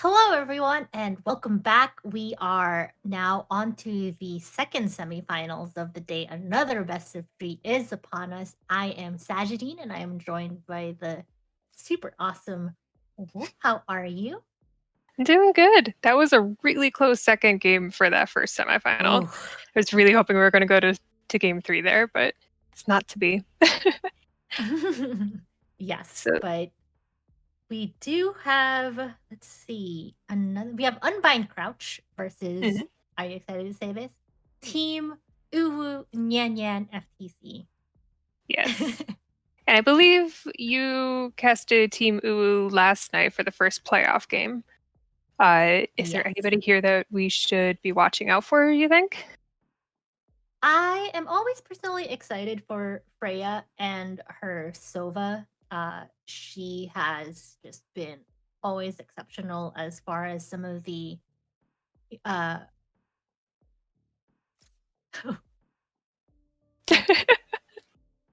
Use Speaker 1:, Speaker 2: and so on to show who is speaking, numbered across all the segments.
Speaker 1: Hello, everyone, and welcome back. We are now on to the second semifinals of the day. Another best of three is upon us. I am Sajidine, and I am joined by the super awesome Wolf. How are you?
Speaker 2: I'm doing good. That was a really close second game for that first semifinal.
Speaker 1: Oh,
Speaker 2: I was really hoping we were going to go to game 3 there, but it's not to be.
Speaker 1: yes,
Speaker 2: So,
Speaker 1: but we do have. Let's see, another. We have Unbind Crouch versus.
Speaker 2: mhm,
Speaker 1: Are you excited to say this? Team UwU Nyan Nyan FTC.
Speaker 2: yes. And I believe you casted Team UwU last night for the first playoff game. Is there
Speaker 1: Yes.
Speaker 2: anybody here that we should be watching out for, you think?
Speaker 1: I am always personally excited for Freya and her Sova. She has just been always exceptional as far as some of the uh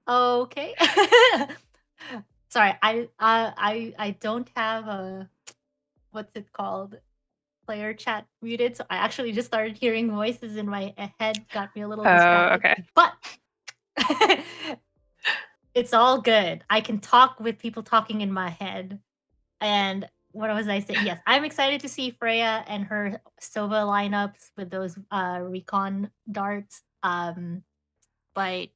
Speaker 1: okay. Sorry, I don't have a what's it called? Player chat muted, so I actually just started hearing voices in my head, got me a little
Speaker 2: Oh,
Speaker 1: distracted.
Speaker 2: okay.
Speaker 1: But it's all good. I can talk with people talking in my head. And what was I saying? Yes, I'm excited to see Freya and her Sova lineups with those recon darts. But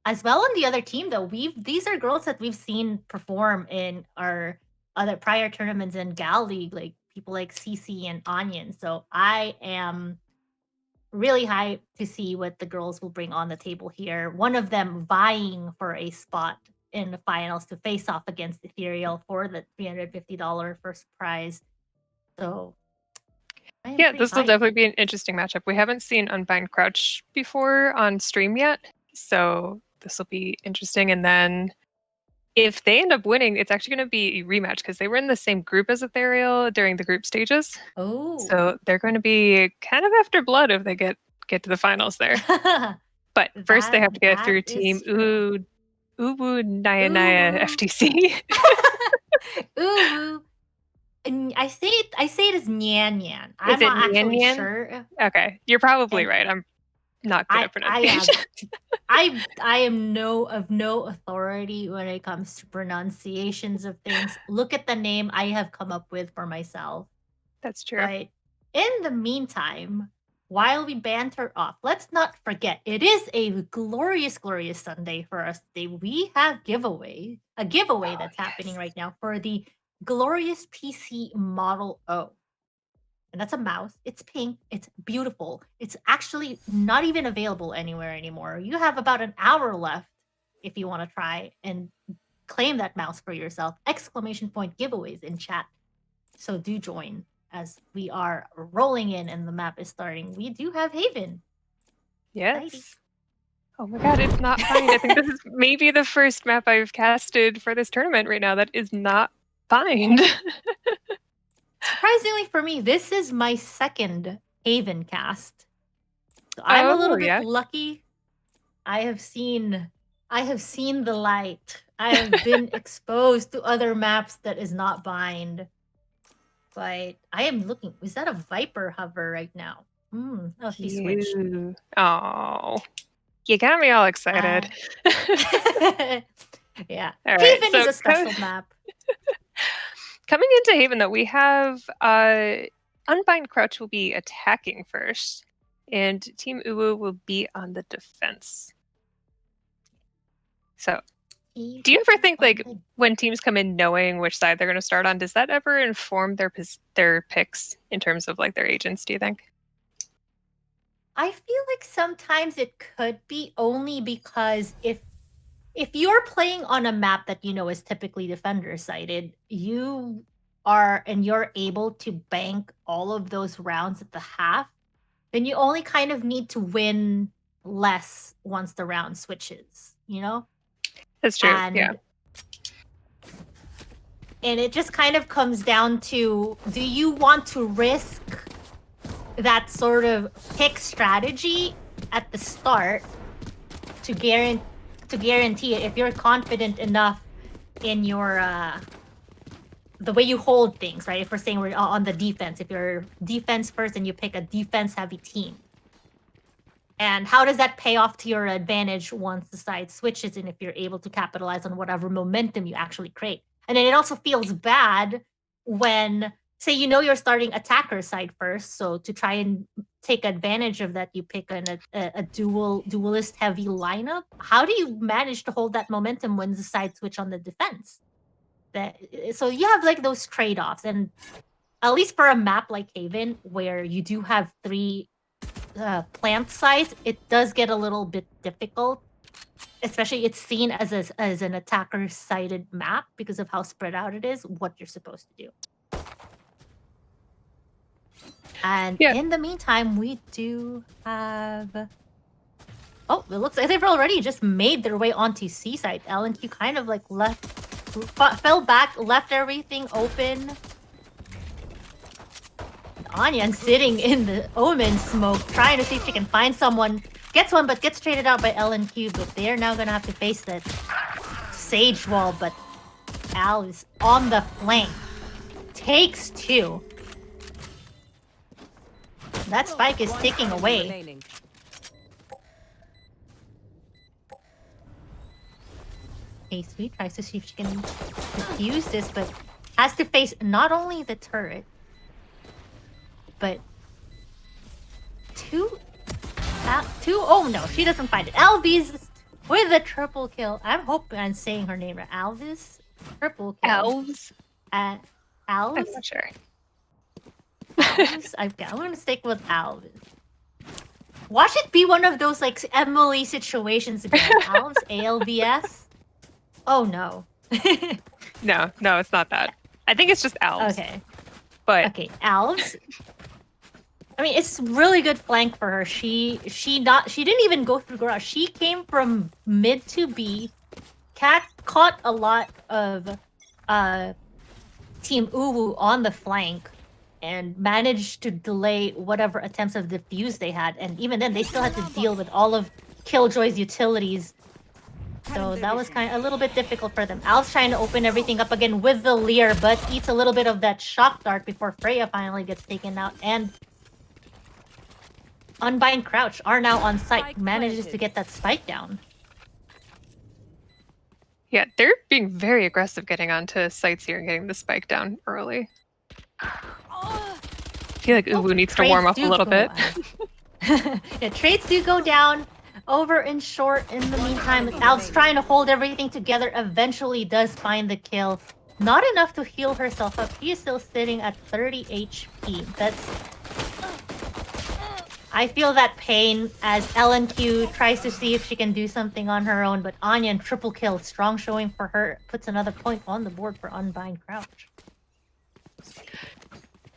Speaker 1: as well on the other team though, these are girls that we've seen perform in our other prior tournaments in Gal League, like people like Cece and Onion. So I am really hyped to see what the girls will bring on the table here. One of them vying for a spot in the finals to face off against Ethereal for the $350 first prize. So I am
Speaker 2: Yeah,
Speaker 1: pretty
Speaker 2: this will
Speaker 1: hyped.
Speaker 2: definitely be an interesting matchup. We haven't seen Unbind Crouch before on stream yet, so this will be interesting. And then if they end up winning, it's actually going to be a rematch because they were in the same group as Ethereal during the group stages.
Speaker 1: Oh.
Speaker 2: So they're going to be kind of after blood if they get to the finals there. But first, they
Speaker 1: that
Speaker 2: have to get
Speaker 1: that
Speaker 2: through
Speaker 1: is
Speaker 2: Team
Speaker 1: true.
Speaker 2: UwU Nyan Nyan
Speaker 1: Ooh.
Speaker 2: FTC.
Speaker 1: Ooh. And I say it as Nyan Nyan.
Speaker 2: Is
Speaker 1: I'm
Speaker 2: it
Speaker 1: not
Speaker 2: Nyan
Speaker 1: actually
Speaker 2: Nyan?
Speaker 1: sure.
Speaker 2: Okay, you're probably
Speaker 1: And
Speaker 2: right. I'm not good
Speaker 1: I
Speaker 2: at
Speaker 1: I have
Speaker 2: pronunciation.
Speaker 1: I am no authority when it comes to pronunciations of things. Look at the name I have come up with for myself.
Speaker 2: That's true.
Speaker 1: But in the meantime, while we banter off, let's not forget it is a glorious, glorious Sunday for us today. We have a giveaway
Speaker 2: Oh,
Speaker 1: that's happening
Speaker 2: yes.
Speaker 1: right now for the glorious PC Model O. And that's a mouse. It's pink. It's beautiful. It's actually not even available anywhere anymore. You have about an hour left if you want to try and claim that mouse for yourself. Exclamation point giveaways in chat. So do join as we are rolling in and the map is starting. We do have Haven. Exciting.
Speaker 2: Yes. Oh my god, it's not bind. I think this is maybe the first map I've casted for this tournament right now that is not bind.
Speaker 1: Surprisingly for me, this is my second Haven cast. So I'm a
Speaker 2: Oh,
Speaker 1: little bit
Speaker 2: yeah.
Speaker 1: lucky. I have seen the light. I have been exposed to other maps that is not bind. But I am looking. Is that a Viper hover right now? Oh, she switched.
Speaker 2: Cute. Oh, you got me all
Speaker 1: Uh,
Speaker 2: excited.
Speaker 1: yeah.
Speaker 2: All right,
Speaker 1: Haven is
Speaker 2: so
Speaker 1: a special map.
Speaker 2: coming into Haven, though, we have Unbind Crouch will be attacking first, and Team UwU will be on the defense. So, do you ever think, like, when teams come in knowing which side they're going to start on, does that ever inform their picks in terms of like their agents? Do you think?
Speaker 1: I feel like sometimes it could be only because if you're playing on a map that you know is typically defender sided, you're able to bank all of those rounds at the half, then you only kind of need to win less once the round switches, you know?
Speaker 2: That's true. Yeah.
Speaker 1: And it just kind of comes down to, do you want to risk that sort of pick strategy at the start to guarantee it if you're confident enough in your the way you hold things, right? If we're saying we're on the defense, if you're defense first and you pick a defense-heavy team. And how does that pay off to your advantage once the side switches and if you're able to capitalize on whatever momentum you actually create? And then it also feels bad when, say, you're starting attacker side first, so to try and take advantage of that, you pick a duelist heavy lineup. How do you manage to hold that momentum when the side switch on the defense? So you have like those trade-offs, and at least for a map like Haven, where you do have 3 plant size, it does get a little bit difficult. Especially, it's seen as an attacker-sided map because of how spread out it is, what you're supposed to do. And in the meantime, we do have... Oh, it looks like they've already just made their way onto C-side. LNQ kind of like fell back, left everything open. Nyan sitting in the Omen smoke, trying to see if she can find someone. Gets one, but gets traded out by LNQ. But they're now going to have to face that Sage wall. But Al is on the flank. Takes 2. That spike is ticking away. Sweet tries to see if she can defuse this, but has to face not only the turret, but two. Oh no, she doesn't find it. Alvis with a triple kill. I'm hoping I'm saying her name right. Alvis, triple kill.
Speaker 2: Elves.
Speaker 1: Alves.
Speaker 2: I'm not sure.
Speaker 1: Alves? I'm gonna stick with Alvis. Watch it be one of those like Emily situations again. Alves, ALVS. Oh no.
Speaker 2: No, it's not that. I think it's just elves.
Speaker 1: Okay.
Speaker 2: But
Speaker 1: okay, elves. I mean, it's really good flank for her. She didn't even go through garage. She came from mid to B. Cat caught a lot of Team UwU on the flank and managed to delay whatever attempts of defuse they had. And even then, they still had to deal with all of Killjoy's utilities. So that was kind of a little bit difficult for them. Al's trying to open everything up again with the Leer, but eats a little bit of that shock dart before Freya finally gets taken out. And Unbind Crouch are now on site. Manages to get that spike down.
Speaker 2: Yeah, they're being very aggressive getting onto sites here and getting the spike down early. I feel like UwU needs to warm up a little bit.
Speaker 1: Yeah, trades do go down. Over in short, in the meantime, Al's trying to hold everything together. Eventually does find the kill. Not enough to heal herself up. She is still sitting at 30 HP. I feel that pain as LNQ tries to see if she can do something on her own, but Nyan triple kill. Strong showing for her. Puts another point on the board for Unbind Crouch.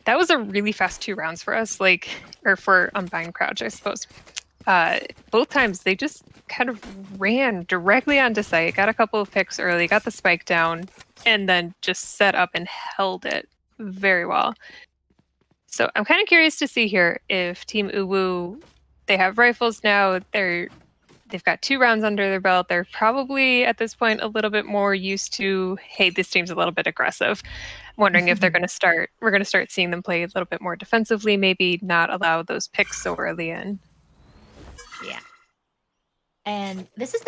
Speaker 2: That was a really fast 2 rounds for us, or for Unbind Crouch, I suppose. Both times they just kind of ran directly onto site, got a couple of picks early, got the spike down, and then just set up and held it very well. So I'm kind of curious to see here if Team UwU, they have rifles now, they've got 2 rounds under their belt, they're probably at this point a little bit more used to, hey, this team's a little bit aggressive. I'm wondering if we're going to start seeing them play a little bit more defensively, maybe not allow those picks so early in.
Speaker 1: Yeah. And this is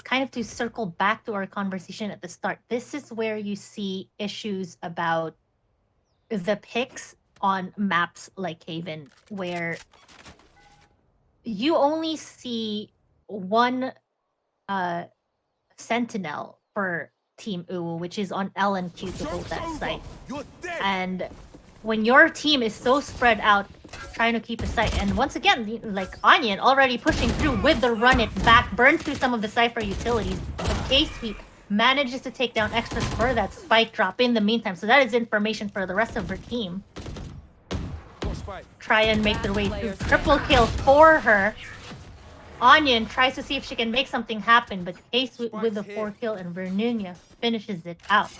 Speaker 1: kind of to circle back to our conversation at the start. This is where you see issues about the picks on maps like Haven, where you only see one sentinel for Team UwU, which is on LNQ to hold that site. And when your team is so spread out, trying to keep a site, and once again, like Nyan already pushing through with the run it back, burns through some of the Cypher utilities, but K-Sweep manages to take down extras for that spike drop in the meantime, so that is information for the rest of her team. Try and make their way through. Triple kill for her. Nyan tries to see if she can make something happen, but K-Sweep with the 4 kill, and Vernunia finishes it out.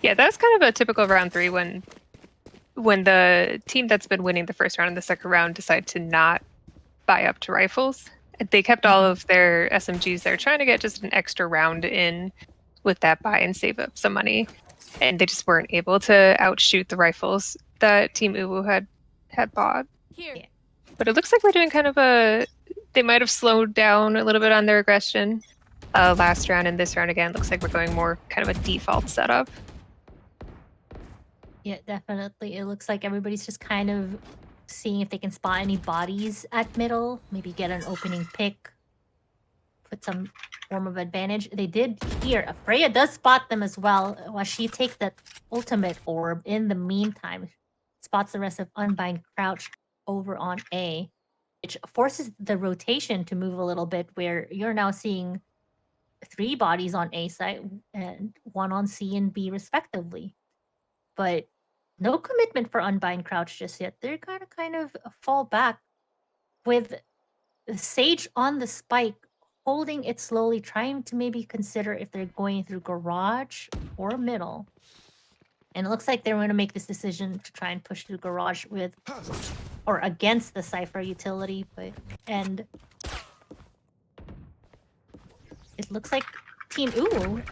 Speaker 2: Yeah, that's kind of a typical round 3 when the team that's been winning the first round and the second round decide to not buy up to rifles. They kept all of their SMGs there, trying to get just an extra round in with that buy and save up some money. And they just weren't able to outshoot the rifles that Team UwU had bought.
Speaker 1: Yeah.
Speaker 2: But it looks like we're doing kind of they might have slowed down a little bit on their aggression last round, and this round again looks like we're going more kind of a default setup.
Speaker 1: Yeah, definitely. It looks like everybody's just kind of seeing if they can spot any bodies at middle, maybe get an opening pick, put some form of advantage. They did here. Freya does spot them as well while she takes that ultimate orb. In the meantime, spots the rest of Unbind Crouch over on A, which forces the rotation to move a little bit, where you're now seeing 3 bodies on A side and 1 on C and B respectively. But no commitment for Unbind Crouch just yet. They're gonna kind of fall back with Sage on the spike, holding it slowly, trying to maybe consider if they're going through garage or middle. And it looks like they're going to make this decision to try and push through garage with or against the Cypher utility, and it looks like Team UwU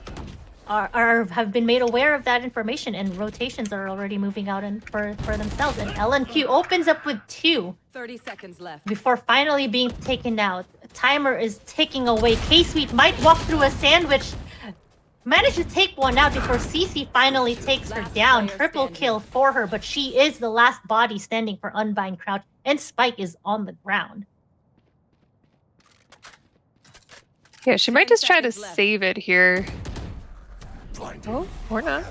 Speaker 1: have been made aware of that information, and rotations are already moving out for themselves. And LNQ opens up with 2.
Speaker 3: 30 seconds left.
Speaker 1: Before finally being taken out. Timer is ticking away. K-Sweet might walk through a sandwich. Managed to take one out before CC finally takes her down. Triple kill for her, but she is the last body standing for Unbind Crouch, and Spike is on the ground.
Speaker 2: Yeah, she might just try to save it here. Oh, or not.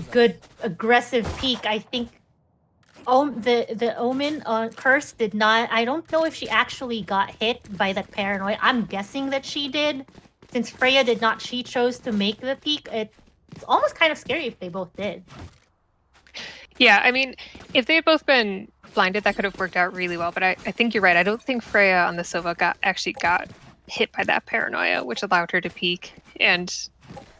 Speaker 1: Good aggressive peek. I think the Omen curse did not. I don't know if she actually got hit by that paranoia. I'm guessing that she did. Since Freya did not, she chose to make the peek. It's almost kind of scary if they both did.
Speaker 2: Yeah, I mean, if they had both been blinded, that could have worked out really well. But I think you're right. I don't think Freya on the Sova actually got hit by that paranoia, which allowed her to peek. And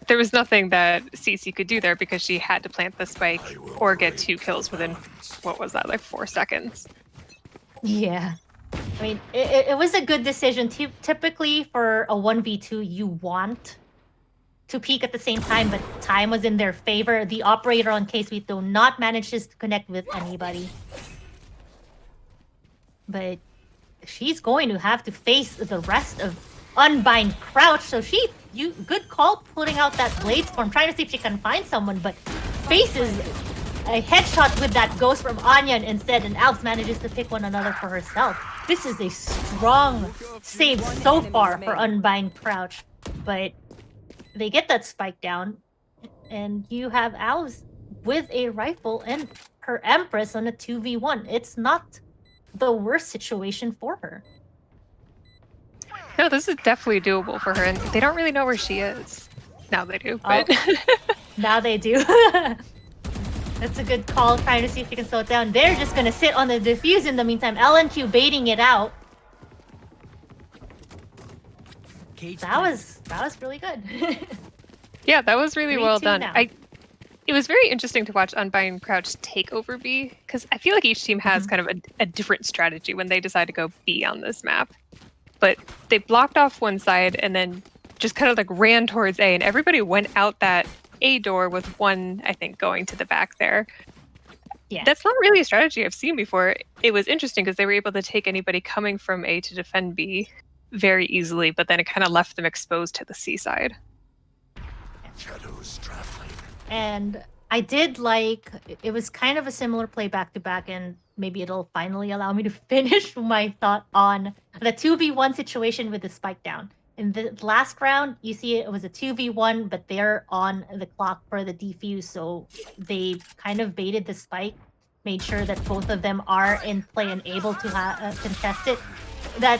Speaker 2: there was nothing that CC could do there because she had to plant the spike or get 2 kills within, what was that, like 4 seconds?
Speaker 1: Yeah. I mean, it was a good decision. Typically, for a 1v2, you want to peek at the same time, but time was in their favor. The operator on K-Sweet, though, not manages to connect with anybody. But she's going to have to face the rest of Unbind Crouch, so good call putting out that Blade Storm, trying to see if she can find someone, but faces a headshot with that ghost from Nyan instead, and Alps manages to pick one another for herself. This is a strong save so far for Unbind Crouch, but they get that spike down, and you have Alps with a rifle and her Empress on a 2v1. It's not the worst situation for her.
Speaker 2: No, this is definitely doable for her, and they don't really know where she is. Now they do, but...
Speaker 1: Now they do. That's a good call, trying to see if you can slow it down. They're just going to sit on the defuse in the meantime. LNQ baiting it out. That was really good.
Speaker 2: Yeah, that was really well done.
Speaker 1: Now.
Speaker 2: It was very interesting to watch Unbind Crouch take over B, because I feel like each team has kind of a different strategy when they decide to go B on this map. But they blocked off one side and then just kind of like ran towards A, and everybody went out that A door with one, I think, going to the back there.
Speaker 1: Yeah.
Speaker 2: That's not really a strategy I've seen before. It was interesting because they were able to take anybody coming from A to defend B very easily, but then it kind of left them exposed to the C side.
Speaker 4: Shadows traveling.
Speaker 1: And I did like, it was kind of a similar play back-to-back, and maybe it'll finally allow me to finish my thought on the 2v1 situation with the spike down. In the last round, you see it was a 2v1, but they're on the clock for the defuse, so they kind of baited the spike, made sure that both of them are in play and able to contest it. That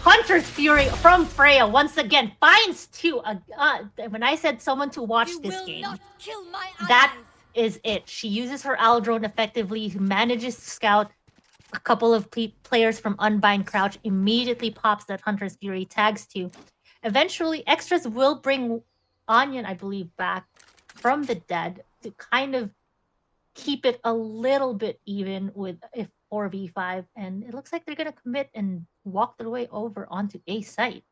Speaker 1: Hunter's Fury from Freya once again finds 2. When I said someone to watch this game, that is it. She uses her owl drone effectively, manages to scout a couple of players from Unbind Crouch, immediately pops that Hunter's Fury, tags 2. Eventually, extras will bring Nyan, I believe, back from the dead to kind of keep it a little bit even with if 4v5, and it looks like they're gonna commit and walk their way over onto A site.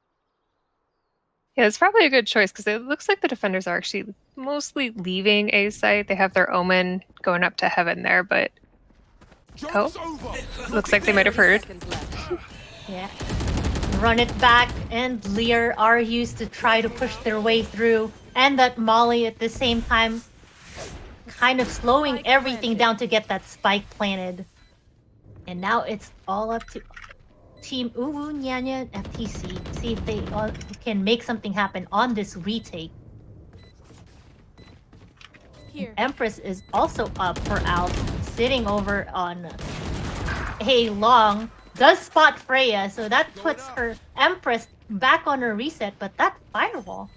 Speaker 2: Yeah, it's probably a good choice because it looks like the defenders are actually mostly leaving A site. They have their Omen going up to heaven there, but looks like they might have heard.
Speaker 1: Yeah. Run it back, and Lear are used to try to push their way through, and that Molly at the same time kind of slowing everything down to get that spike planted. And now it's all up to Team UwU Nyan Nyan FTC. See if they can make something happen on this retake.
Speaker 3: Here.
Speaker 1: Empress is also up for out, sitting over on A long. Does spot Freya, so that puts her Empress back on her reset, but that firewall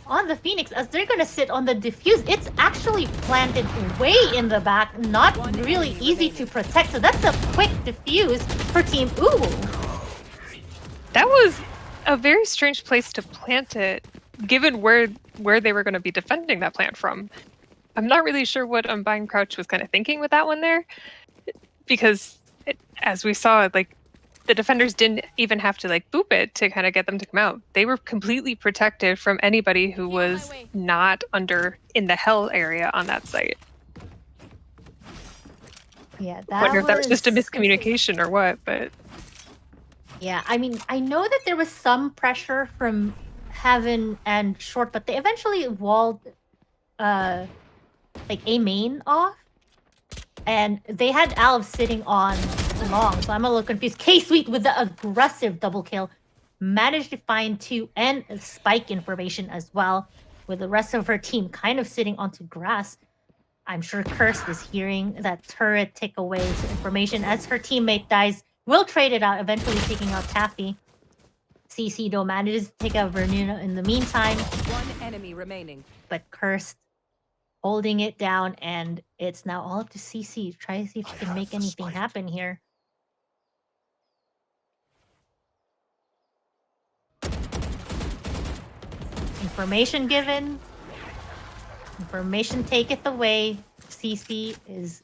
Speaker 1: on the Phoenix, as they're gonna sit on the diffuse, it's actually planted way in the back, not really easy to protect, so that's a quick diffuse for Team UwU.
Speaker 2: That was a very strange place to plant it, given where they were going to be defending that plant from. I'm not really sure what Unbind Crouch was kind of thinking with that one there, because as we saw, like, the defenders didn't even have to like boop it to kind of get them to come out. They were completely protected from anybody who was not in the hell area on that site.
Speaker 1: Yeah,
Speaker 2: Wonder if that was just a miscommunication or what, but
Speaker 1: yeah, I mean, I know that there was some pressure from Heaven and Short, but they eventually walled like A main off, and they had Alv sitting on long, so I'm a little confused. K-Sweet with the aggressive double kill managed to find 2 and spike information as well, with the rest of her team kind of sitting onto grass. I'm sure Cursed is hearing that turret take away information as her teammate dies. Will trade it out, eventually taking out Taffy. CC though manages to take out Vernuna in the meantime.
Speaker 3: One enemy remaining.
Speaker 1: But Cursed holding it down, and it's now all up to CC. Try to see if she can make anything happen here. Information given. Information taketh away. CC is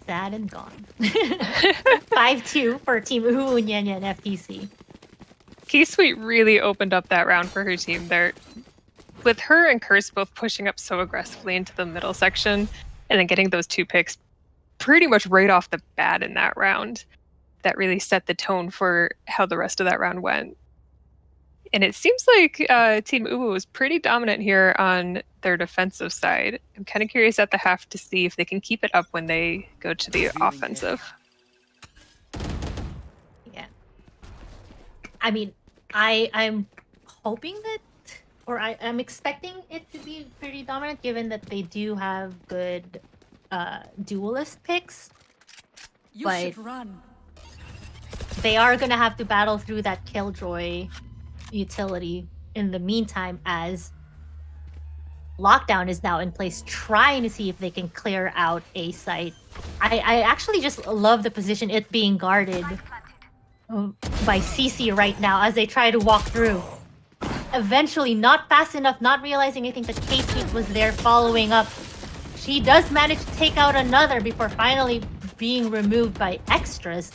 Speaker 1: sad and gone. 5-2 for Team UwU Nyan Nyan FTC.
Speaker 2: K-Sweet really opened up that round for her team there. With her and Curse both pushing up so aggressively into the middle section and then getting those 2 picks pretty much right off the bat in that round, that really set the tone for how the rest of that round went. And it seems like Team UwU was pretty dominant here on their defensive side. I'm kind of curious at the half to see if they can keep it up when they go to the offensive.
Speaker 1: Yeah. I mean, I'm hoping that, or I'm expecting it to be pretty dominant, given that they do have good duelist picks.
Speaker 3: You should run.
Speaker 1: They are going to have to battle through that Killjoy utility in the meantime, as Lockdown is now in place, trying to see if they can clear out A site. I actually just love the position, it being guarded by CC right now as they try to walk through. Eventually, not fast enough, not realizing anything, that K-Sweet was there following up. She does manage to take out another before finally being removed by extras.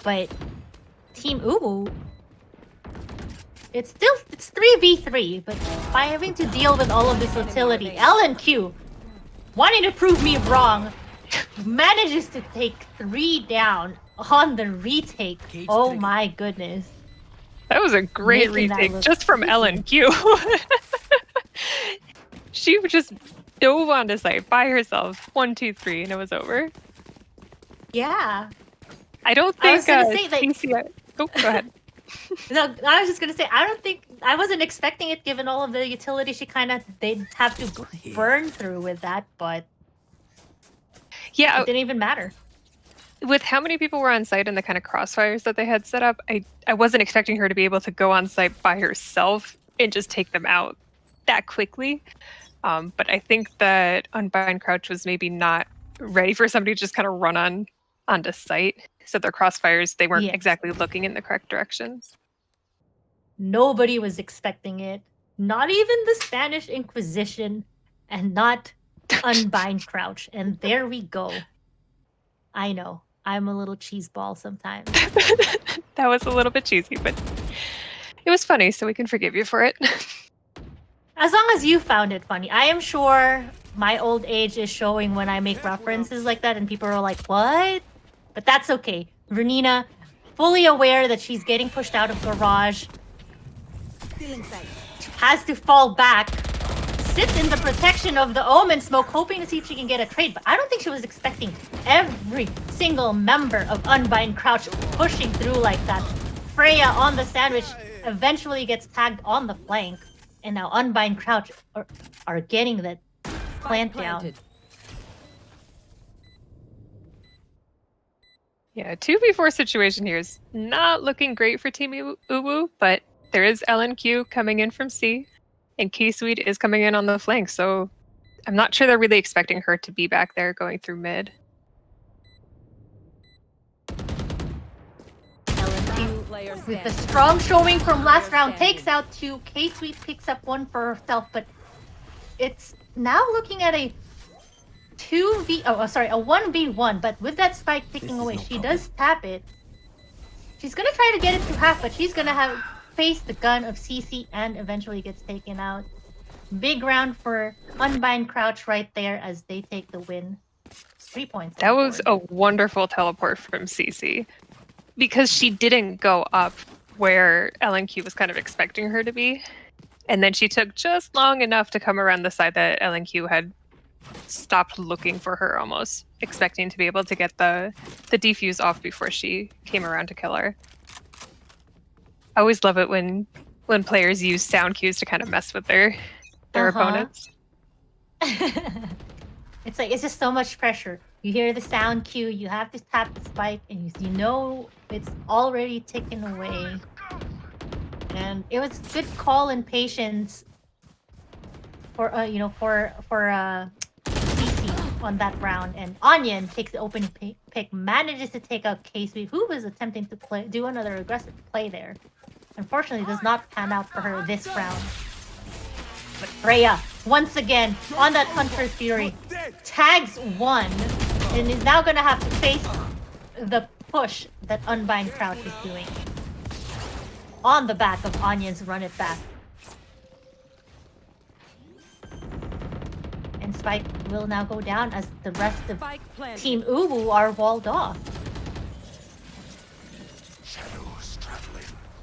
Speaker 1: But Team UwU, it's 3v3, but by having to deal with all of this utility, LNQ, wanting to prove me wrong, manages to take 3 down on the retake. Oh my goodness.
Speaker 2: That was a great retake just from LNQ. She just dove onto site by herself. 1, 2, 3, and it was over.
Speaker 1: Yeah.
Speaker 2: I don't think
Speaker 1: I was gonna say that.
Speaker 2: Oh, go ahead.
Speaker 1: No, I was just gonna say, I wasn't expecting it, given all of the utility they'd have to burn through with that, but
Speaker 2: yeah,
Speaker 1: it didn't even matter.
Speaker 2: With how many people were on site and the kind of crossfires that they had set up, I wasn't expecting her to be able to go on site by herself and just take them out that quickly. But I think that Unbind Crouch was maybe not ready for somebody to just kind of run onto site. So their crossfires, they weren't exactly looking in the correct directions.
Speaker 1: Nobody was expecting it. Not even the Spanish Inquisition, and not Unbind Crouch. And there we go. I know. I'm a little cheeseball sometimes.
Speaker 2: That was a little bit cheesy, but it was funny, so we can forgive you for it.
Speaker 1: As long as you found it funny. I am sure my old age is showing when I make references like that and people are like, what? But that's okay. Vernina, fully aware that she's getting pushed out of garage, has to fall back, sits in the protection of the Omen smoke, hoping to see if she can get a trade. But I don't think she was expecting every single member of Unbind Crouch pushing through like that. Freya on the sandwich eventually gets tagged on the flank. And now Unbind Crouch are getting the plant down.
Speaker 2: Yeah, 2v4 situation here is not looking great for Team UwU, but there is LNQ coming in from C, and K-Sweet is coming in on the flank, so I'm not sure they're really expecting her to be back there going through mid.
Speaker 1: LNQ, with the strong showing from last round, takes out 2. K-Sweet picks up 1 for herself, but it's now looking at a 1v1, but with that spike ticking away, she does tap it. She's gonna try to get it to half, but she's gonna face the gun of CC and eventually gets taken out. Big round for Unbind Crouch right there as they take the win. 3 points.
Speaker 2: That was a wonderful teleport from CC, because she didn't go up where LNQ was kind of expecting her to be, and then she took just long enough to come around the side that LNQ had stopped looking for her, almost expecting to be able to get the defuse off before she came around to kill her. I always love it when players use sound cues to kind of mess with their opponents.
Speaker 1: It's like, it's just so much pressure. You hear the sound cue, you have to tap the spike, and you know it's already ticking away. And it was good call and patience for CC on that round. And Onion takes the opening pick, manages to take out K-Sweet, who was attempting to do another aggressive play there. Unfortunately, does not pan out for her this round. But Freya, once again, on that Hunter's Fury, tags 1, and is now going to have to face the push that Unbind Crouch is doing. On the back of Onion's run it back. And Spike will now go down as the rest of Team UwU are walled off.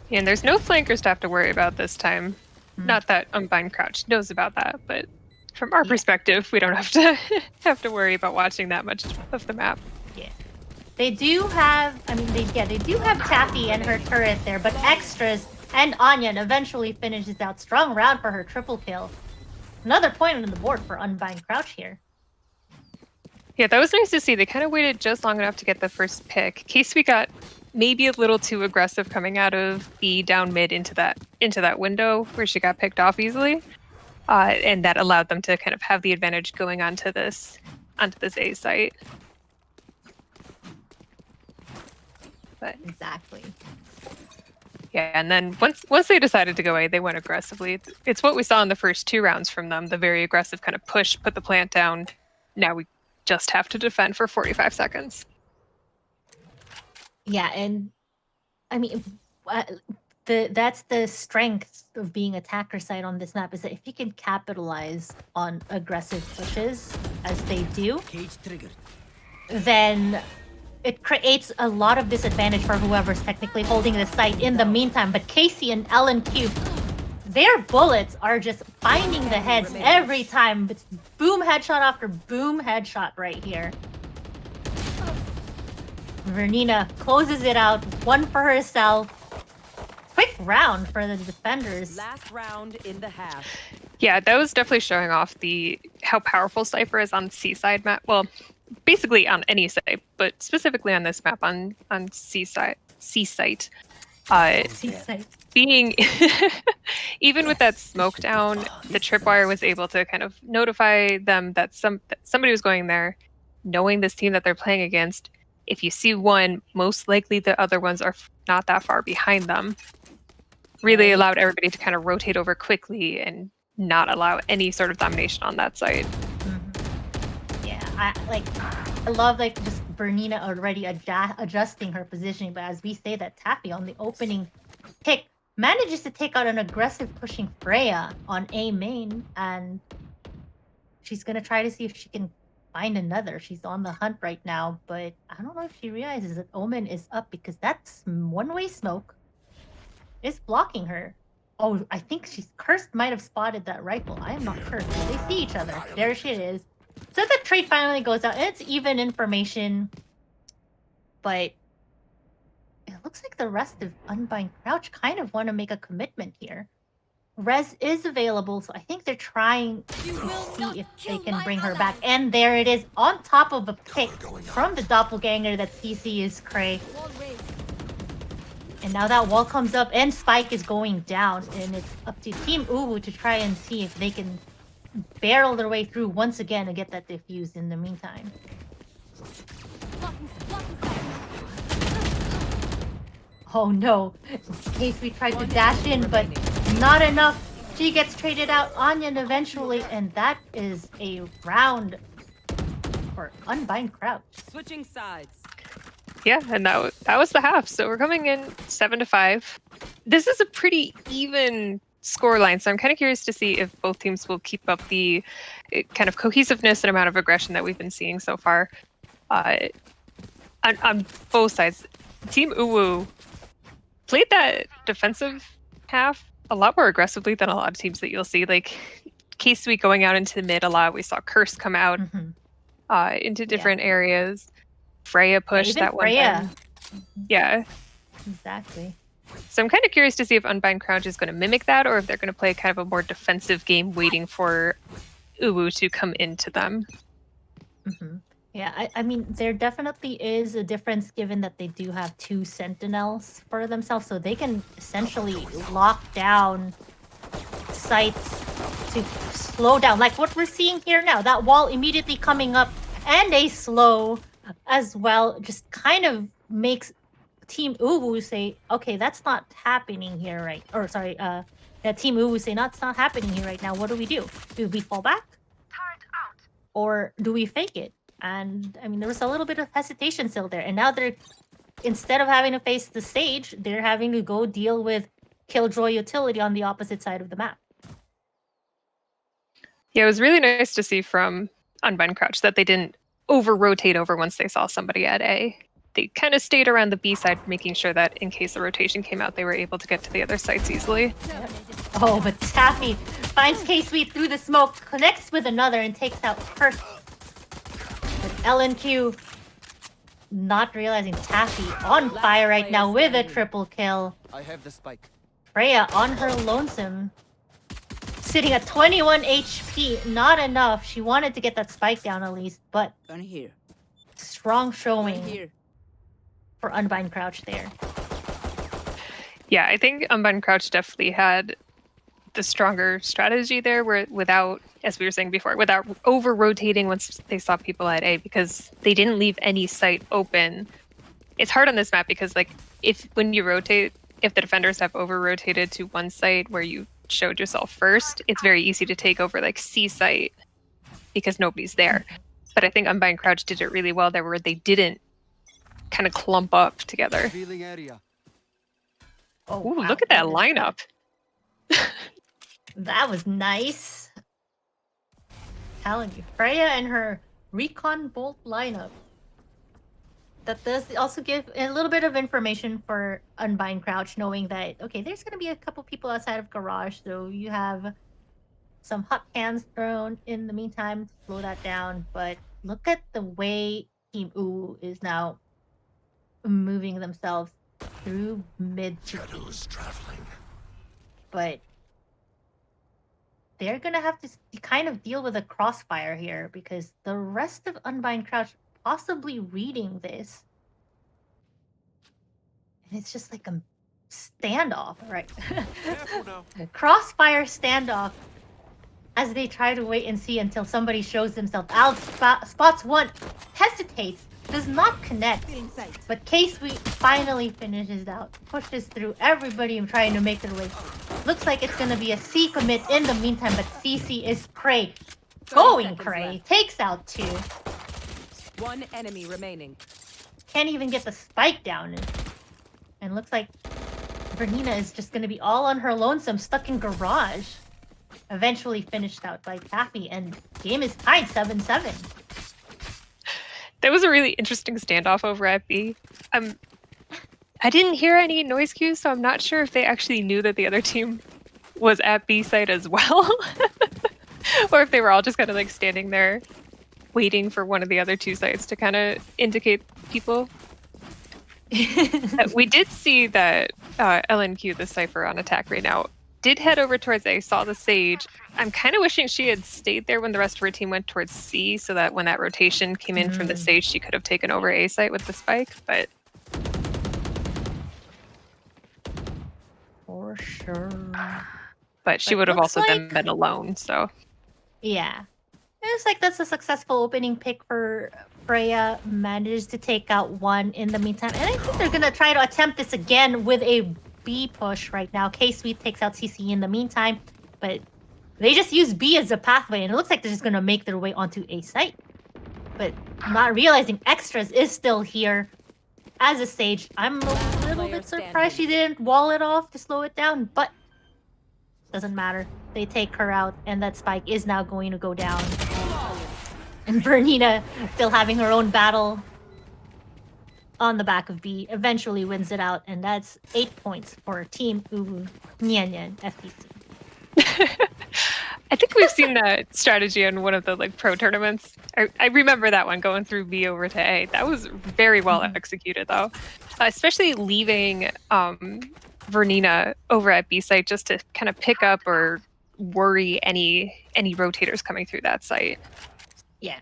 Speaker 2: Yeah, and there's no flankers to have to worry about this time. Not that Unbind Crouch knows about that, but from our perspective, we don't have to worry about watching that much of the map.
Speaker 1: Yeah, they do have. They do have Taffy and her turret there, but extras and Onion eventually finishes out. Strong round for her triple kill. Another point on the board for Unbind Crouch here.
Speaker 2: Yeah, that was nice to see. They kind of waited just long enough to get the first pick. K-Sweet got maybe a little too aggressive coming out of B down mid into that window where she got picked off easily, and that allowed them to kind of have the advantage going onto this A site. But
Speaker 1: exactly.
Speaker 2: Yeah, and then once they decided to go A, they went aggressively. It's what we saw in the first 2 rounds from them, the very aggressive kind of push, put the plant down. Now we just have to defend for 45 seconds.
Speaker 1: Yeah, and I mean, that's the strength of being attacker side on this map, is that if you can capitalize on aggressive pushes, as they do, then it creates a lot of disadvantage for whoever's technically holding the site in the meantime. But Casey and LNQ, their bullets are just finding the heads every time. It's boom headshot after boom headshot right here. Vernina closes it out, 1 for herself. Quick round for the defenders.
Speaker 3: Last round in the half.
Speaker 2: Yeah, that was definitely showing off how powerful Cypher is on C-side map. Well, basically on any site, but specifically on this map on C-site. C-site. Being even with that smoke down, the tripwire was able to kind of notify them that somebody was going there, knowing this team that they're playing against. If you see one, most likely the other ones are not that far behind them. Really allowed everybody to kind of rotate over quickly and not allow any sort of domination on that site.
Speaker 1: Yeah, I love just Bernina already adjusting her positioning, but as we say that Taffy on the opening pick manages to take out an aggressive pushing Freya on A main, and she's gonna try to see if she can find another. She's on the hunt right now, but I don't know if she realizes that Omen is up because that's one-way smoke is blocking her. Oh, I think Cursed might have spotted that rifle. I am not sure. They see each other. There she is. So the trade finally goes out. It's even information, but it looks like the rest of Unbind Crouch kind of want to make a commitment here. Res is available, so I think they're trying to see if they can bring her back. And there it is, on top of a pick from the doppelganger that CC is Cray. And now that wall comes up and Spike is going down, and it's up to Team UwU to try and see if they can barrel their way through once again and get that defused in the meantime. Oh no, in case we tried to dash in, but not enough. She gets traded out, Onion eventually, and that is a round for Unbind Crouch.
Speaker 3: Switching sides.
Speaker 2: Yeah, and that was the half. So we're coming in 7-5. This is a pretty even scoreline, so I'm kind of curious to see if both teams will keep up the kind of cohesiveness and amount of aggression that we've been seeing so far. On both sides, Team UwU played that defensive half a lot more aggressively than a lot of teams that you'll see. Like K-Sweet going out into the mid a lot. We saw Curse come out into different areas. Freya pushed that one time. Yeah.
Speaker 1: Exactly.
Speaker 2: So I'm kind of curious to see if Unbind Crouch is going to mimic that, or if they're going to play kind of a more defensive game, waiting for UwU to come into them.
Speaker 1: Yeah, I mean, there definitely is a difference given that they do have 2 sentinels for themselves, so they can essentially lock down sites to slow down. Like what we're seeing here now, that wall immediately coming up and a slow as well just kind of makes Team UwU say, okay, that's not happening here, right? Or sorry, that Team UwU say, that's not happening here right now. What do we do? Do we fall back? Or do we fake it? And I mean, there was a little bit of hesitation still there. And now they're, instead of having to face the Sage, they're having to go deal with Killjoy utility on the opposite side of the map.
Speaker 2: Yeah, it was really nice to see from Unbind Crouch that they didn't over-rotate over once they saw somebody at A. They kind of stayed around the B side, making sure that in case the rotation came out, they were able to get to the other sites easily.
Speaker 1: Oh, but Taffy finds K-Sweet through the smoke, connects with another, and takes out Curse. But LNQ not realizing Taffy on fire right now with a triple kill.
Speaker 4: I have the spike.
Speaker 1: Freya on her lonesome, sitting at 21 HP. Not enough. She wanted to get that spike down at least, but strong showing for Unbind Crouch there.
Speaker 2: Yeah, I think Unbind Crouch definitely had the stronger strategy there, where without, as we were saying before, without over-rotating once they saw people at A, because they didn't leave any site open. It's hard on this map because, like, when you rotate, if the defenders have over-rotated to one site where you showed yourself first, it's very easy to take over, like, C site because nobody's there. But I think Unbind Crouch did it really well there, where they didn't kind of clump up together.
Speaker 1: Oh,
Speaker 2: Ooh,
Speaker 1: wow.
Speaker 2: look at that lineup.
Speaker 1: That was nice. Telling you, Freya and her Recon Bolt lineup. That does also give a little bit of information for Unbind Crouch, knowing that, okay, there's going to be a couple people outside of Garage, so you have some hot cans thrown in the meantime to slow that down. But look at the way Team UwU is now moving themselves through mid to B. But they're gonna have to kind of deal with a crossfire here, because the rest of Unbind Crouch possibly reading this, and it's just like a standoff, right? Crossfire standoff as they try to wait and see until somebody shows themselves out. Spots one, hesitates, does not connect, but K-Sweet finally finishes out, pushes through everybody and trying to make their way. Looks like it's gonna be a C commit in the meantime, but CC is Cray. Going Cray, takes out 2.
Speaker 3: One enemy remaining.
Speaker 1: Can't even get the spike down. And looks like Bernina is just going to be all on her lonesome, stuck in garage. Eventually finished out by Taffy, and game is tied 7-7.
Speaker 2: That was a really interesting standoff over at B. I didn't hear any noise cues, so I'm not sure if they actually knew that the other team was at B site as well. Or if they were all just kind of like standing there waiting for one of the other two sites to kind of indicate people. We did see that LNQ, the Cypher on attack right now, did head over towards A, saw the Sage. I'm kind of wishing she had stayed there when the rest of her team went towards C, so that when that rotation came in from the Sage, she could have taken over A site with the spike, but...
Speaker 1: For sure.
Speaker 2: But she would have also then been alone, so...
Speaker 1: Yeah. It looks like that's a successful opening pick for Freya. Managed to take out one in the meantime. And I think they're going to try to attempt this again with a B push right now. K-Sweet takes out CC in the meantime. But they just use B as a pathway. And it looks like they're just going to make their way onto A site. But not realizing Extras is still here as a Sage. I'm a little bit surprised she didn't wall it off to slow it down. But doesn't matter. They take her out, and that spike is now going to go down. And Bernina, still having her own battle on the back of B, eventually wins it out, and that's 8 points for Team UwU Nyan Nyan FTC.
Speaker 2: I think we've seen that strategy in one of the like pro tournaments. I remember that one going through B over to A. That was very well executed, though, especially leaving Bernina over at B site just to kind of pick up or worry any rotators coming through that site.
Speaker 1: Yeah.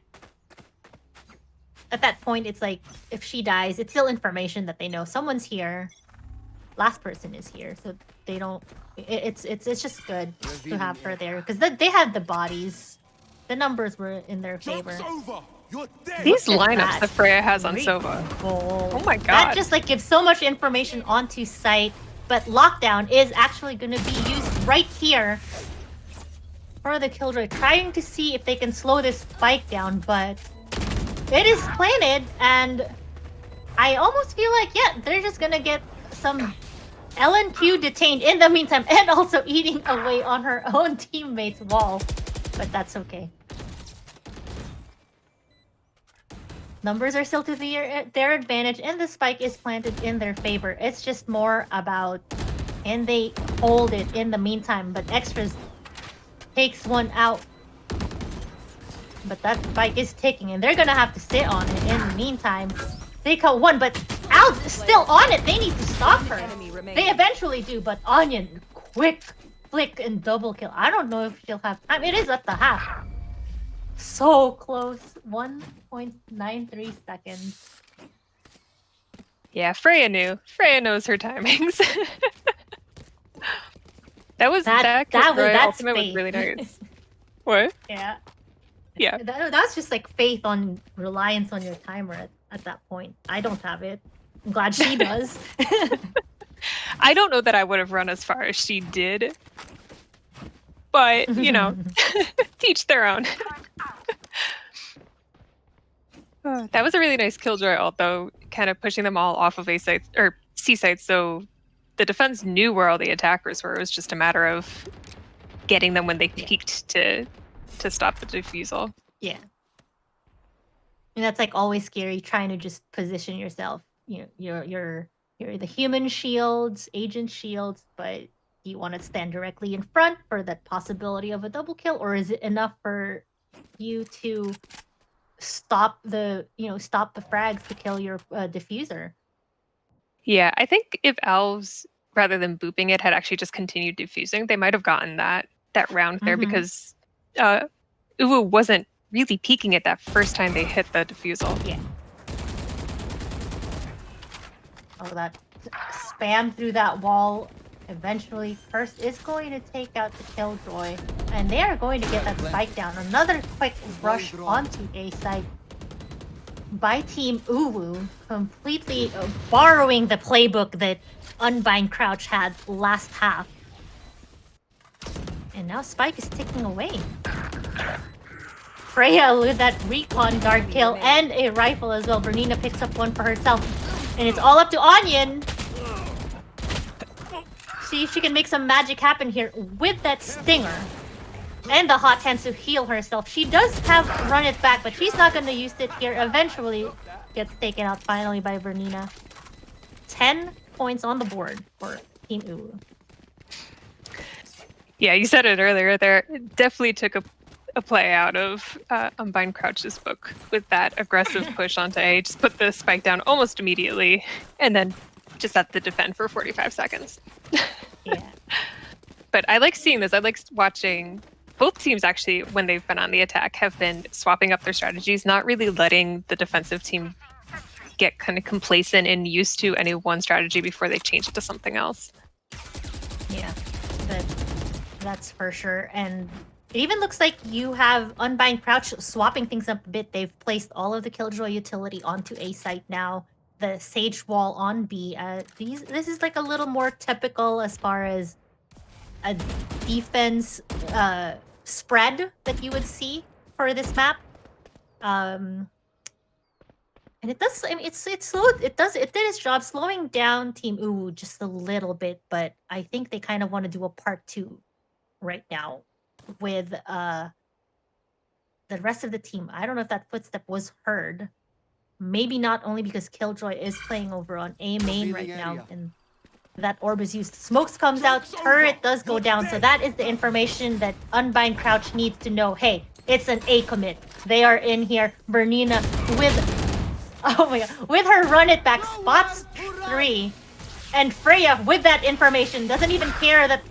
Speaker 1: At that point, it's like if she dies, it's still information that they know someone's here. Last person is here, so they don't. It's just good to have her there because they had the bodies. The numbers were in their favor.
Speaker 2: These lineups that Freya has on Sova. Oh my god!
Speaker 1: That just like gives so much information onto site. But lockdown is actually going to be used right here for the Killjoy, trying to see if they can slow this spike down, but it is planted, and I almost feel like, yeah, they're just going to get some LNQ detained in the meantime, and also eating away on her own teammate's wall, but that's okay. Numbers are still to their advantage, and the spike is planted in their favor. It's just more about, can they hold it in the meantime? But Extras takes one out. But that spike is ticking, and they're going to have to sit on it in the meantime. They cut one, but Al's still on it. They need to stop her. They eventually do, but Onion, quick flick and double kill. I don't know if she'll have time. It is at the half. So close. 1.93 seconds.
Speaker 2: Yeah, Freya knew. Freya knows her timings. that ultimate was really nice. What?
Speaker 1: Yeah.
Speaker 2: Yeah.
Speaker 1: That's just like faith on reliance on your timer at that point. I don't have it. I'm glad she does.
Speaker 2: I don't know that I would have run as far as she did. But, you know, teach their own. That was a really nice Killjoy ult, though, kind of pushing them all off of A sites or C sites, so the defense knew where all the attackers were. It was just a matter of getting them when they peaked to stop the defusal.
Speaker 1: Yeah. And that's like always scary, trying to just position yourself. You know, you're the human shields, agent shields, but do you want to stand directly in front for that possibility of a double kill, or is it enough for you to stop the frags to kill your diffuser?
Speaker 2: Yeah, I think if elves, rather than booping it, had actually just continued diffusing, they might have gotten that round there because UwU wasn't really peeking it that first time they hit the diffusal.
Speaker 1: Yeah. Oh, that spam through that wall. Eventually, First is going to take out the Killjoy, and they are going to get that spike down. Another quick rush onto A site by Team UwU, completely borrowing the playbook that Unbind Crouch had last half. And now Spike is ticking away. Freya with that recon dart kill and a rifle as well. Bernina picks up one for herself. And it's all up to Onion. See if she can make some magic happen here with that stinger. And the hot hands to heal herself. She does have run it back, but she's not going to use it here. Eventually gets taken out finally by Bernina. 10 points on the board for Team UwU.
Speaker 2: Yeah, you said it earlier there. It definitely took a play out of Unbind Crouch's book with that aggressive push onto A. Just put the spike down almost immediately, and then just had to defend for 45 seconds.
Speaker 1: Yeah.
Speaker 2: But I like seeing this. I like watching both teams actually, when they've been on the attack, have been swapping up their strategies, not really letting the defensive team get kind of complacent and used to any one strategy before they change it to something else.
Speaker 1: Yeah, that's for sure. And it even looks like you have Unbind Crouch swapping things up a bit. They've placed all of the Killjoy utility onto A site now. The Sage Wall on B. This is like a little more typical as far as a defense spread that you would see for this map. And it does. I mean, it slowed. It did its job slowing down Team UwU just a little bit. But I think they kind of want to do a part 2 right now with the rest of the team. I don't know if that footstep was heard. Maybe not, only because Killjoy is playing over on A main right now, and that orb is used. Smokes comes out, turret does go down, so that is the information that Unbind Crouch needs to know. Hey, it's an A commit. They are in here. Bernina with her run it back, spots 3, and Freya with that information doesn't even care that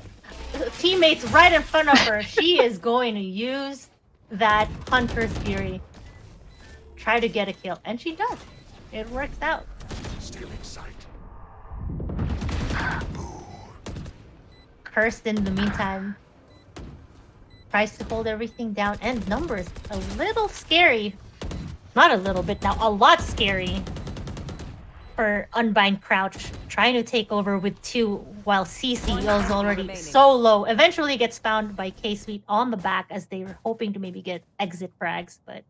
Speaker 1: teammates right in front of her. She is going to use that Hunter's Fury. Try to get a kill, and she does. It works out.
Speaker 4: Still in sight.
Speaker 1: Cursed in the meantime tries to hold everything down, and numbers a little scary. Not a little bit now, a lot scary for Unbind Crouch, trying to take over with 2 while CC is already so low. Eventually gets found by K-Sweet on the back as they were hoping to maybe get exit frags, but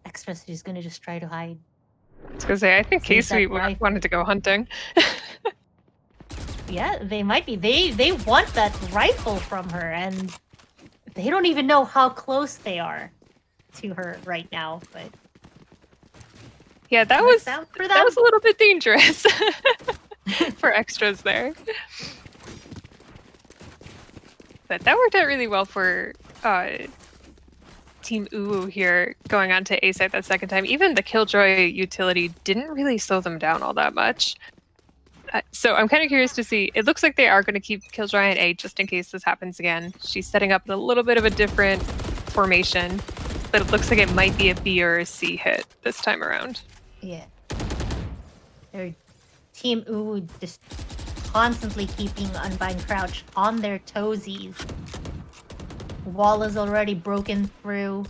Speaker 1: Extras is gonna just try to hide.
Speaker 2: I was gonna say, I think K-Sweet wanted to go hunting.
Speaker 1: Yeah, they might be. They want that rifle from her, and they don't even know how close they are to her right now. But
Speaker 2: yeah, that was a little bit dangerous for Extras there. But that worked out really well for Team UwU here, going on to A site that second time. Even the Killjoy utility didn't really slow them down all that much. So I'm kind of curious to see. It looks like they are going to keep Killjoy on A just in case this happens again. She's setting up a little bit of a different formation, but it looks like it might be a B or a C hit this time around.
Speaker 1: Yeah. Their Team UwU just constantly keeping Unbind Crouch on their toesies. Wall is already broken through,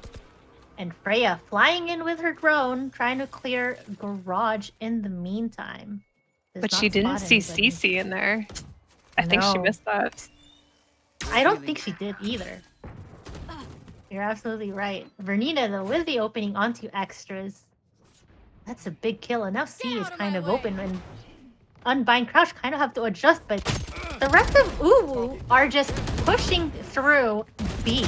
Speaker 1: and Freya flying in with her drone, trying to clear garage in the meantime.
Speaker 2: But she didn't see CC in there. I think she missed that.
Speaker 1: I don't think she did either. You're absolutely right. Bernina, though, with the opening onto Extras. That's a big kill, and now C is kind of open, and Unbind Crouch kind of have to adjust, but the rest of UwU are just pushing through B.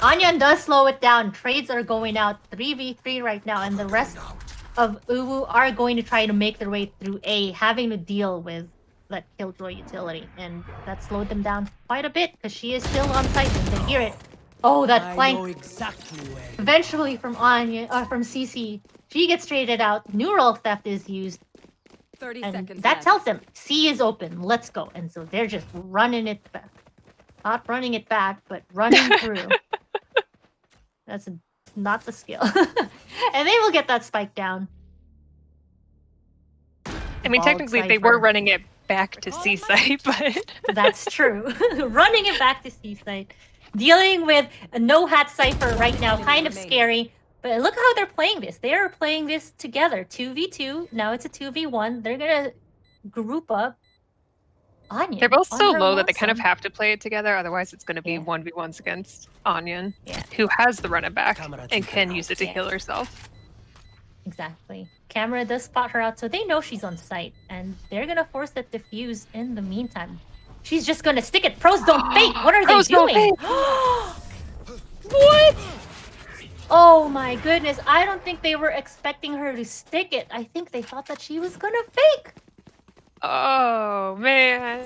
Speaker 1: Anyan does slow it down. Trades are going out 3v3 right now, and the rest of UwU are going to try to make their way through A, having to deal with that Killjoy utility, and that slowed them down quite a bit because she is still on site and they hear it. Oh, that flank! Eventually from Anya, from CC, she gets traded out. Neural theft is used.
Speaker 3: 30
Speaker 1: and
Speaker 3: seconds
Speaker 1: that
Speaker 3: left.
Speaker 1: tells them C is open. Let's go. And so they're just running it back. Not running it back, but running through. That's not the skill. And they will get that spike down.
Speaker 2: I mean, technically, they were running it back to C site, but
Speaker 1: that's true. Running it back to C site. Dealing with a no-hat Cypher right now, kind of scary. But look how they're playing this. They are playing this together. 2v2. Now it's a 2v1. They're going to group up. Onion.
Speaker 2: They're both
Speaker 1: on
Speaker 2: so
Speaker 1: her
Speaker 2: low that they kind of
Speaker 1: lonesome.
Speaker 2: have to play it together. Otherwise, it's going to be
Speaker 1: Yeah.
Speaker 2: 1v1s against Onion,
Speaker 1: Yeah.
Speaker 2: who has the run it back and can use it to
Speaker 1: Yeah.
Speaker 2: heal herself.
Speaker 1: Exactly. Camera does spot her out, so they know she's on site, and they're gonna force that defuse in the meantime. She's just gonna stick it. Pros don't fake. What are
Speaker 2: Pros
Speaker 1: they
Speaker 2: don't
Speaker 1: doing? What? Oh my goodness! I don't think they were expecting her to stick it. I think they thought that she was gonna fake.
Speaker 2: Oh man!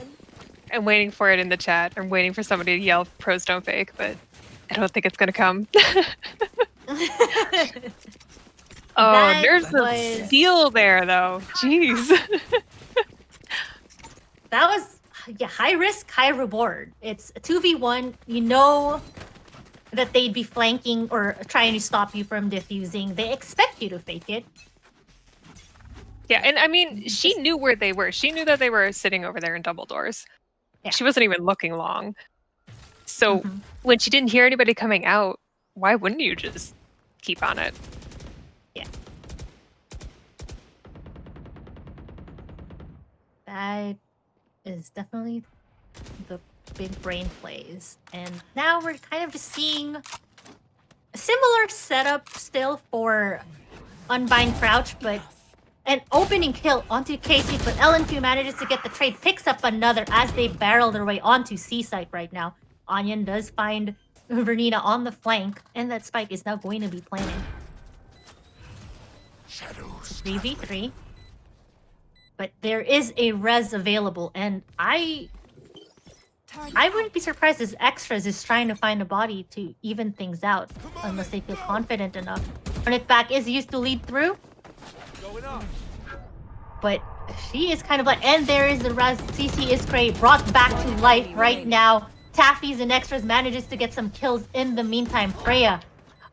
Speaker 2: I'm waiting for it in the chat. I'm waiting for somebody to yell "Pros don't fake," but I don't think it's gonna come. Oh,
Speaker 1: That
Speaker 2: there's
Speaker 1: was-
Speaker 2: a steal there, though. Jeez.
Speaker 1: That was high risk, high reward. It's a 2v1. You know that they'd be flanking or trying to stop you from defusing. They expect you to fake it.
Speaker 2: Yeah, and I mean, she knew where they were. She knew that they were sitting over there in double doors.
Speaker 1: Yeah.
Speaker 2: She wasn't even looking long. So
Speaker 1: Mhm.
Speaker 2: when she didn't hear anybody coming out, why wouldn't you just keep on it?
Speaker 1: Yeah. That is definitely the big brain plays. And now we're kind of just seeing a similar setup still for Unbind Crouch, but an opening kill onto Casey, but LNQ manages to get the trade, picks up another as they barrel their way onto C site right now. Onion does find Vernina on the flank, and that spike is now going to be planted. 3v3. But there is a res available, and I wouldn't be surprised as Extras is trying to find a body to even things out, unless they feel confident enough. Run it back is used to lead through. But she is kind of like, and there is the res. CC is great, brought back to life right now. Taffy's and Extras manages to get some kills in the meantime. Freya,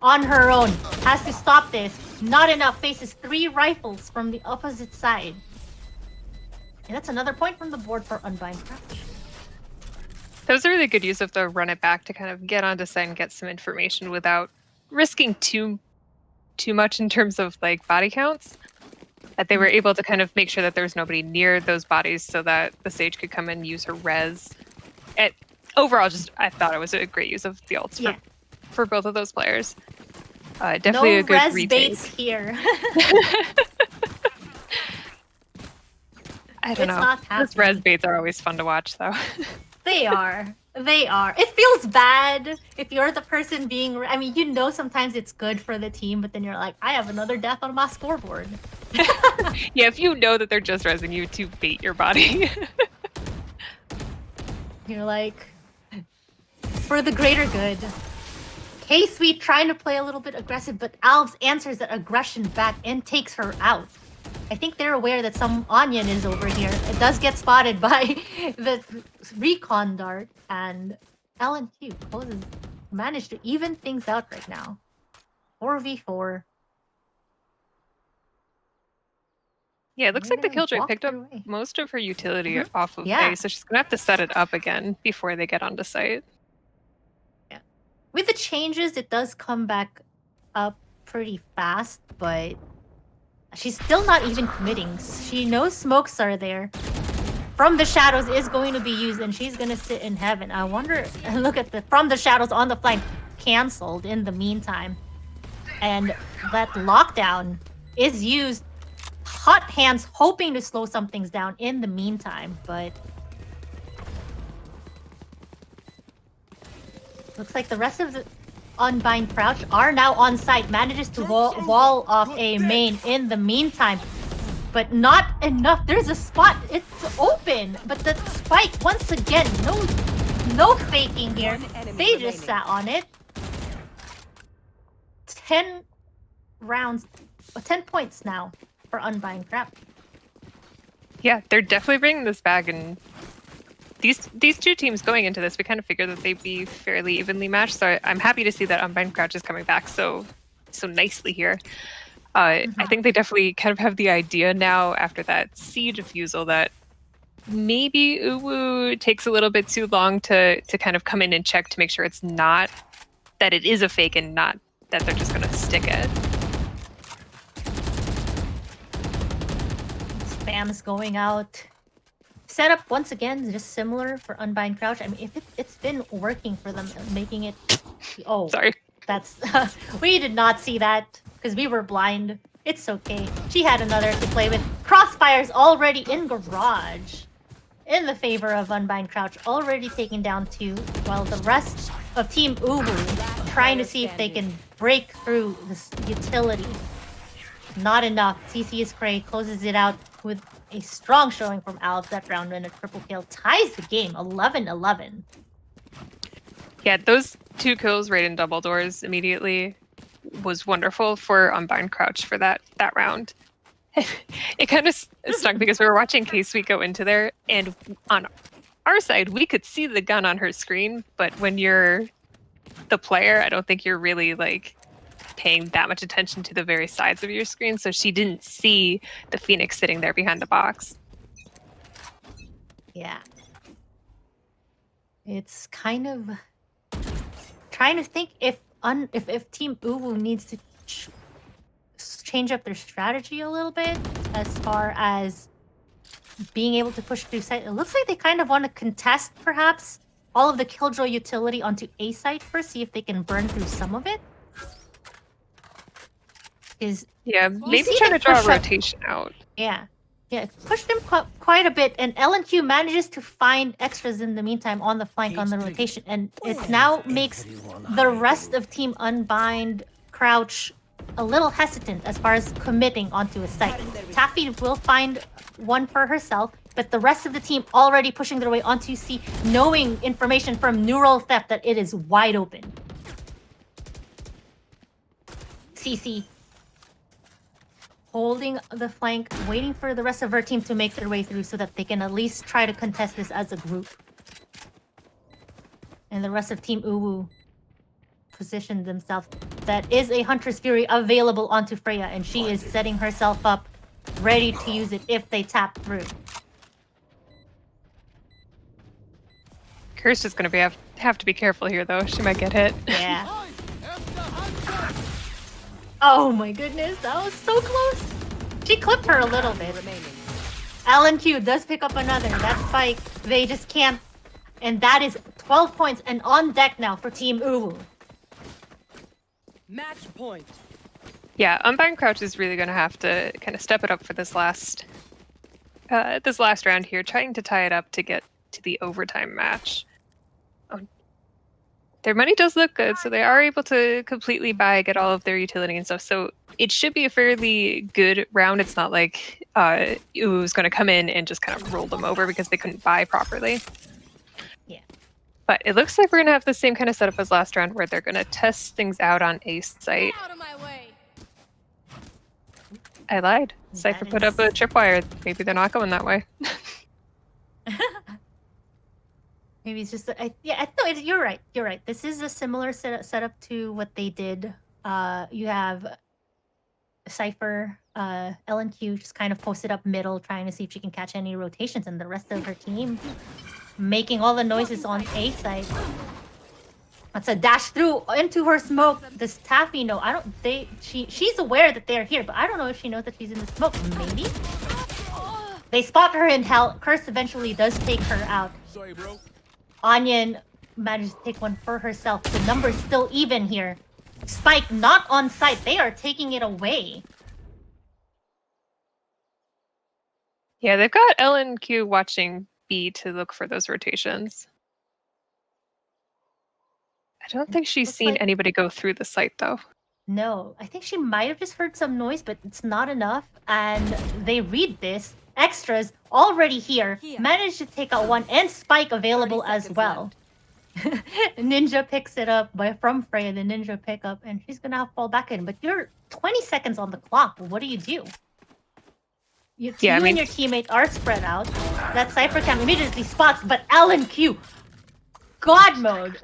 Speaker 1: on her own, has to stop this. Not enough, faces 3 rifles from the opposite side. And that's another point from the board for Unbind Crouch.
Speaker 2: That was a really good use of the run it back to kind of get onto site and get some information without risking too much in terms of like body counts. That they were able to kind of make sure that there was nobody near those bodies so that the Sage could come and use her res. Overall, just I thought it was a great use of the ults for both of those players. Definitely
Speaker 1: no
Speaker 2: a good
Speaker 1: res
Speaker 2: retake.
Speaker 1: baits here.
Speaker 2: I don't
Speaker 1: It's
Speaker 2: know.
Speaker 1: not
Speaker 2: Those
Speaker 1: happening.
Speaker 2: res baits are always fun to watch, though.
Speaker 1: They are. They are. It feels bad if you're the person being... I mean, you know sometimes it's good for the team, but then you're like, I have another death on my scoreboard.
Speaker 2: Yeah, if you know that they're just resing you to bait your body.
Speaker 1: You're like, for the greater good. K-Sweet trying to play a little bit aggressive, but Alves answers that aggression back and takes her out. I think they're aware that some Onion is over here. It does get spotted by the recon dart, and LNQ managed to even things out right now. 4v4.
Speaker 2: Yeah, it looks like the
Speaker 1: They're gonna
Speaker 2: Killjoy
Speaker 1: walk
Speaker 2: picked up
Speaker 1: their way.
Speaker 2: most of her utility off of
Speaker 1: Yeah.
Speaker 2: A, so she's gonna have to set it up again before they get onto site.
Speaker 1: With the changes, it does come back up pretty fast, but she's still not even committing. She knows smokes are there. From the Shadows is going to be used, and she's going to sit in heaven. I wonder... Look at the From the Shadows on the flank. Cancelled in the meantime. And that lockdown is used. Hot Hands hoping to slow some things down in the meantime, but... Looks like the rest of the Unbind Crouch are now on site. Manages to wall off a main in the meantime. But not enough. There's a spot. It's open. But the spike, once again, no faking here. They just sat on it. 10 rounds. 10 points now for Unbind Crouch.
Speaker 2: Yeah, they're definitely bringing this back, and these two teams going into this, we kind of figured that they'd be fairly evenly matched. So I'm happy to see that Unbind Crouch is coming back so nicely here. I think they definitely kind of have the idea now after that C defusal that maybe UwU takes a little bit too long to kind of come in and check to make sure it's not that it is a fake and not that they're just going to stick it.
Speaker 1: Spam is going out. setup once again is just similar for Unbind Crouch. I mean, if it's been working for them, making it. Oh,
Speaker 2: Sorry.
Speaker 1: that's we did not see that because we were blind. It's okay. She had another to play with. Crossfire's already in garage, in the favor of Unbind Crouch, already taken down 2, while the rest of Team UwU trying to see if they can break through this utility. Not enough. CC's Cray closes it out with a strong showing from Alves that round and a triple kill. Ties the game 11-11.
Speaker 2: Yeah, those 2 kills right in double doors immediately was wonderful for Unbind Crouch for that round. It kind of stunk because we were watching K-Sweet go into there, and on our side, we could see the gun on her screen, but when you're the player, I don't think you're really like paying that much attention to the very sides of your screen, so she didn't see the Phoenix sitting there behind the box.
Speaker 1: Yeah. It's kind of trying to think if Team UwU needs to change up their strategy a little bit as far as being able to push through site. It looks like they kind of want to contest perhaps all of the Killjoy utility onto A site first, see if they can burn through some of it.
Speaker 2: Yeah, maybe trying to draw a rotation out.
Speaker 1: Yeah. Yeah, it pushed them quite a bit, and LNQ manages to find extras in the meantime on the flank on the rotation, and it now makes the rest of Team Unbind Crouch a little hesitant as far as committing onto a site. Taffy will find one for herself, but the rest of the team already pushing their way onto C, knowing information from Neural Theft that it is wide open. CC holding the flank, waiting for the rest of her team to make their way through so that they can at least try to contest this as a group. And the rest of Team UwU positioned themselves. That is a Hunter's Fury available onto Freya, and she is setting herself up, ready to use it if they tap through.
Speaker 2: Kirst is going to have to be careful here, though. She might get hit.
Speaker 1: Yeah. Oh my goodness, that was so close. She clipped her a little bit. LNQ does pick up another. That spike, they just can't. And that is 12 points and on deck now for Team UwU.
Speaker 3: Match point.
Speaker 2: Yeah, Unbind Crouch is really going to have to kind of step it up for this last round here, trying to tie it up to get to the overtime match. Oh. Their money does look good, so they are able to completely get all of their utility and stuff. So it should be a fairly good round. It's not like UwU is going to come in and just kind of roll them over because they couldn't buy properly.
Speaker 1: Yeah.
Speaker 2: But it looks like we're going to have the same kind of setup as last round, where they're going to test things out on a site.
Speaker 4: Out of my way.
Speaker 2: I lied. Cypher put up a tripwire. Maybe they're not going that way.
Speaker 1: Maybe it's just no. You're right. You're right. This is a similar setup to what they did. You have Cypher, LNQ just kind of posted up middle, trying to see if she can catch any rotations, and the rest of her team making all the noises on A side. That's a dash through into her smoke. This Taffy, no, I don't. She's aware that they're here, but I don't know if she knows that she's in the smoke. Maybe they spot her in hell. Curse eventually does take her out.
Speaker 5: Sorry, bro.
Speaker 1: Onion manages to take one for herself. The number's still even here. Spike not on site. They are taking it away.
Speaker 2: Yeah, they've got LNQ watching B to look for those rotations. I don't think she's seen anybody go through the site, though.
Speaker 1: No, I think she might have just heard some noise, but it's not enough. And they read this. Extras already here. Managed to take out one, and Spike available as well. Ninja picks it up from Freya, the Ninja pickup, and she's gonna have to fall back in. But you're 20 seconds on the clock. What do? You and your teammate are spread out. That Cypher Cam immediately spots, but LNQ, God mode,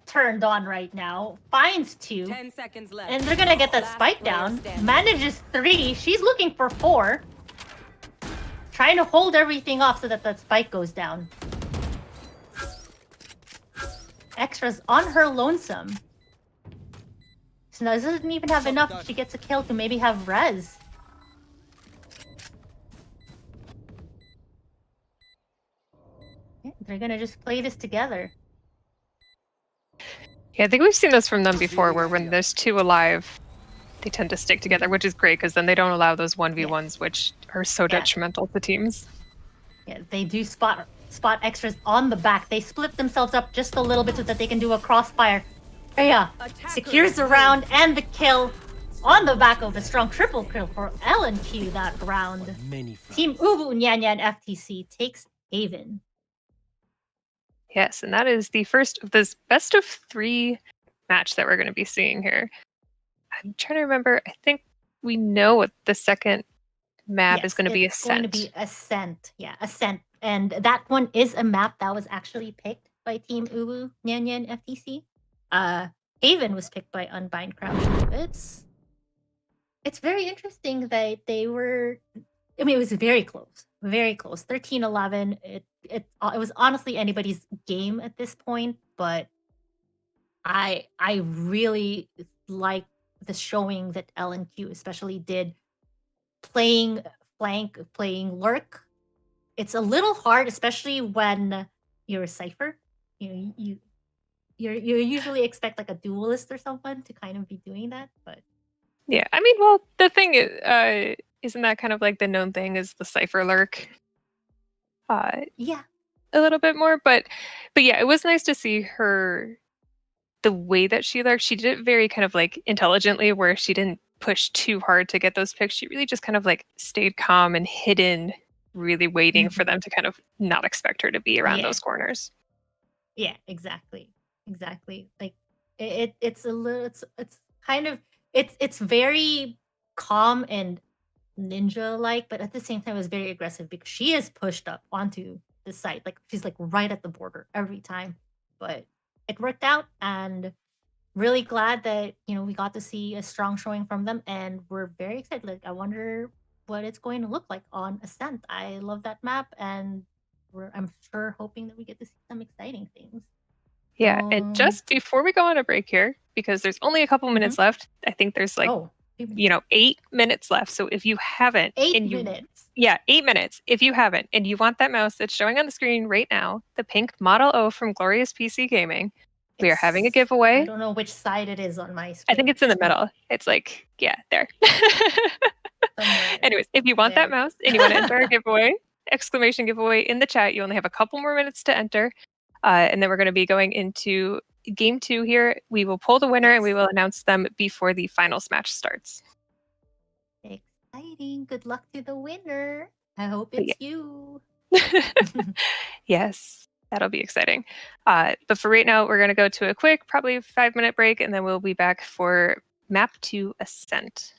Speaker 1: turned on right now. Finds 2.
Speaker 3: 10 seconds left.
Speaker 1: And they're gonna get that spike down. Manages 3. She's looking for 4. Trying to hold everything off so that that spike goes down. Extras on her lonesome. So now doesn't even have enough if she gets a kill to maybe have res. they're gonna just play this together.
Speaker 2: Yeah, I think we've seen this from them before, where when there's two alive, they tend to stick together, which is great because then they don't allow those 1v1s, which are so detrimental to teams.
Speaker 1: Yeah, they do spot extras on the back. They split themselves up just a little bit so that they can do a crossfire. Freya secures the round and the kill on the back of a strong triple kill for LNQ that round. Team UwU Nyan Nyan FTC takes Haven.
Speaker 2: Yes, and that is the first of this best of 3 match that we're going to be seeing here. I'm trying to remember. I think we know what the second map is going to be.
Speaker 1: It's going to be Ascent. Yeah, Ascent. And that one is a map that was actually picked by Team UwU Nyan Nyan FTC. Haven was picked by Unbind Crouch. It's very interesting that they were. I mean, it was very close, very close. 13-11. It was honestly anybody's game at this point, but I really like the showing that LNQ especially did playing flank, playing lurk. It's a little hard, especially when you're a Cypher. You usually expect like a duelist or someone to kind of be doing that, but
Speaker 2: yeah, I mean, well, the thing is, isn't that kind of like the known thing is the Cypher lurk?
Speaker 1: Yeah,
Speaker 2: a little bit more, but yeah, it was nice to see her. The way that she lurked, she did it very kind of like intelligently, where she didn't push too hard to get those picks. She really just kind of like stayed calm and hidden, really waiting for them to kind of not expect her to be around those corners.
Speaker 1: Yeah, exactly. Like it's a little, it's kind of, it's very calm and ninja like, but at the same time it's very aggressive because she is pushed up onto the site. Like she's like right at the border every time. But it worked out, and really glad that we got to see a strong showing from them, and we're very excited. Like I wonder what it's going to look like on Ascent. I love that map, and I'm sure hoping that we get to see some exciting things.
Speaker 2: Yeah, and just before we go on a break here, because there's only a couple minutes left, I think there's like 8 minutes left. So if you haven't,
Speaker 1: 8 minutes.
Speaker 2: Yeah, 8 minutes. If you haven't, and you want that mouse that's showing on the screen right now, the pink Model O from Glorious PC Gaming, we are having a giveaway.
Speaker 1: I don't know which side it is on my screen.
Speaker 2: I think it's in the middle. It's like, yeah, there. Anyways, if you want that mouse and you want to enter our giveaway, exclamation giveaway in the chat, you only have a couple more minutes to enter. And then we're going to be going into game 2 here. We will pull the winner and we will announce them before the finals match starts.
Speaker 1: Exciting. Good luck to the winner. I hope it's you.
Speaker 2: Yes, that'll be exciting. But for right now, we're going to go to a quick, probably 5-minute break, and then we'll be back for map 2 Ascent.